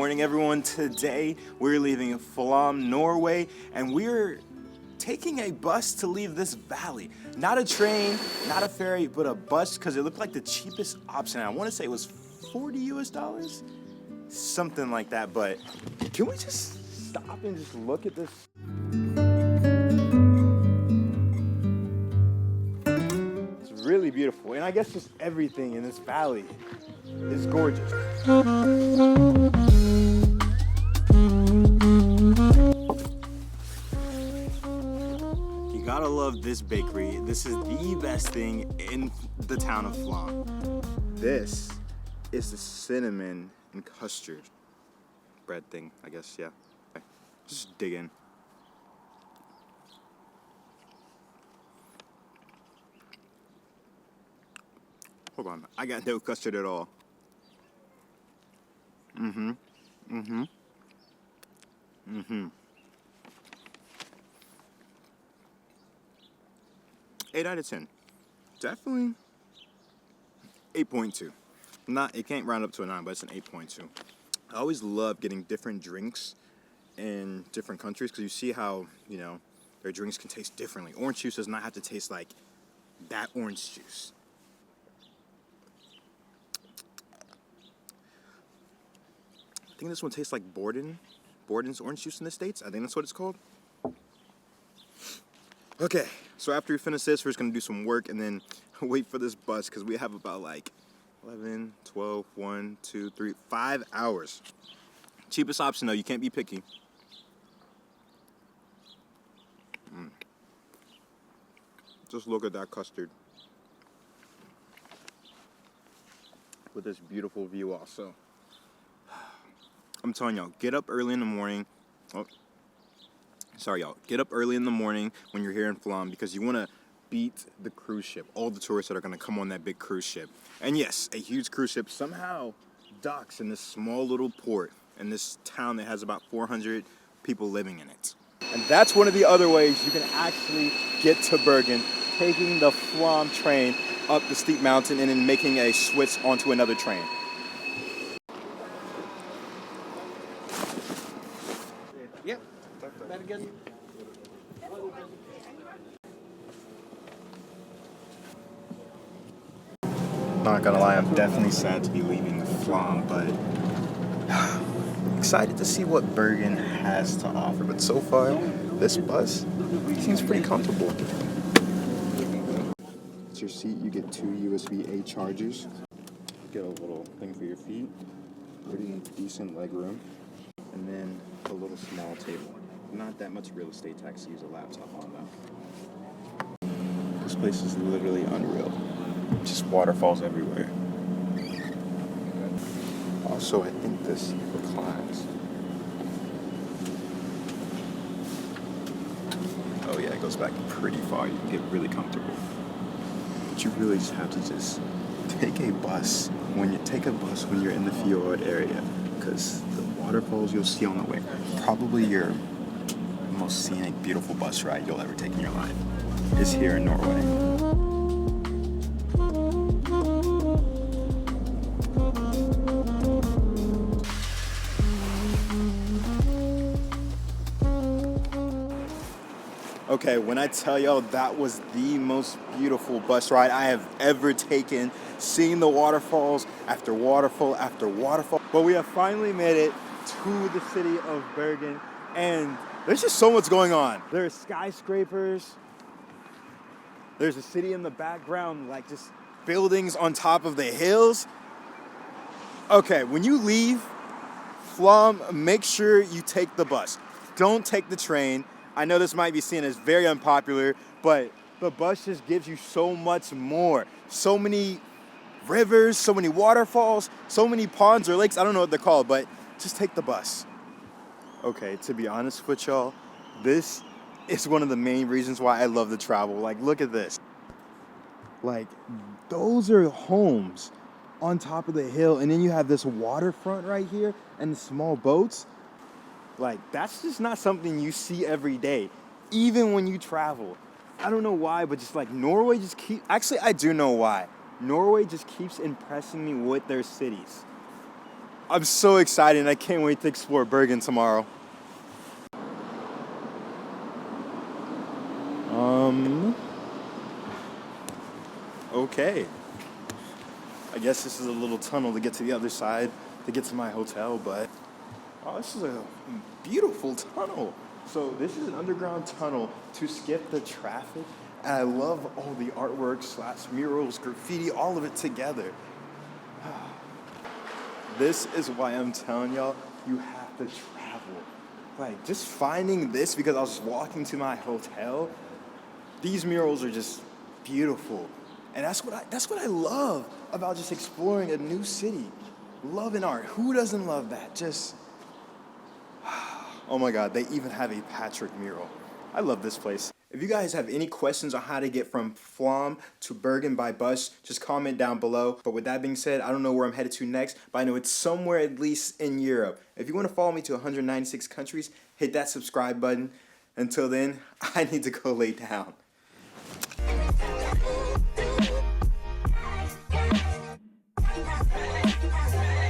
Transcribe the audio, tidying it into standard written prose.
morning, everyone. Today we're leaving Flåm, Norway, and we're taking a bus to leave this valley. Not a train, not a ferry, but a bus, because it looked like the cheapest option. I want to say it was $40, something like that. But can we just stop and just look at this? It's really beautiful, and I guess just everything in this valley is gorgeous. You gotta love this bakery. This is the best thing in the town of Flam. This is the cinnamon and custard bread thing, I guess, yeah. Okay. Just dig in. Hold on, I got no custard at all. Mm-hmm. 8 out of 10. Definitely 8.2. It can't round up to a 9, but it's an 8.2. I always love getting different drinks in different countries because you see how, their drinks can taste differently. Orange juice does not have to taste like that orange juice. I think this one tastes like Borden's orange juice in the States. I think that's what it's called. Okay, so after we finish this, we're just gonna do some work and then wait for this bus because we have about like 11, 12, 1, 2, 3, 5 hours. Cheapest option though, you can't be picky. Just look at that custard. With this beautiful view also. I'm telling y'all, get up early in the morning. Get up early in the morning when you're here in Flåm because you want to beat the cruise ship. All the tourists that are going to come on that big cruise ship. And yes, a huge cruise ship somehow docks in this small little port in this town that has about 400 people living in it. And that's one of the other ways you can actually get to Bergen, taking the Flam train up the steep mountain and then making a switch onto another train. Yep. Bergen. Not gonna lie, I'm definitely sad to be leaving Flåm, but excited to see what Bergen has to offer. But so far, this bus seems pretty comfortable. It's your seat. You get 2 USB-A chargers. Get a little thing for your feet. Pretty decent leg room. And then a little small table. Not that much real estate tax to use a laptop on though. This place is literally unreal. Just waterfalls everywhere. Also, I think this reclines. Oh yeah, it goes back pretty far. You can get really comfortable. But you really just have to just take a bus when you're in the fjord area, because the waterfalls you'll see on the way, probably your most scenic, beautiful bus ride you'll ever take in your life is here in Norway. Okay, when I tell y'all that was the most beautiful bus ride I have ever taken, seeing the waterfalls after waterfall after waterfall. But we have finally made it to the city of Bergen, and there's just so much going on. There's skyscrapers, there's a city in the background, like just buildings on top of the hills. Okay, when you leave Flåm, make sure you take the bus. Don't take the train. I know this might be seen as very unpopular, but the bus just gives you so much more. So many rivers, so many waterfalls, so many ponds or lakes. I don't know what they're called, but just take the bus. Okay, to be honest with y'all, this is one of the main reasons why I love to travel. Like, look at this. Like, those are homes on top of the hill, and then you have this waterfront right here and the small boats. Like, that's just not something you see every day, even when you travel. I don't know why, but just like Norway actually, I do know why. Norway just keeps impressing me with their cities. I'm so excited and I can't wait to explore Bergen tomorrow. Okay. I guess this is a little tunnel to get to the other side, to get to my hotel, but oh, this is a beautiful tunnel. So this is an underground tunnel to skip the traffic, and I love all the artwork / murals, graffiti, all of it together. This is why I'm telling y'all, you have to travel. Like, just finding this because I was walking to my hotel, these murals are just beautiful. And that's what I love about just exploring a new city. Loving art. Who doesn't love that? Just, oh my God, they even have a Patrick mural. I love this place. If you guys have any questions on how to get from Flåm to Bergen by bus, just comment down below. But with that being said, I don't know where I'm headed to next, but I know it's somewhere at least in Europe. If you want to follow me to 196 countries, hit that subscribe button. Until then, I need to go lay down.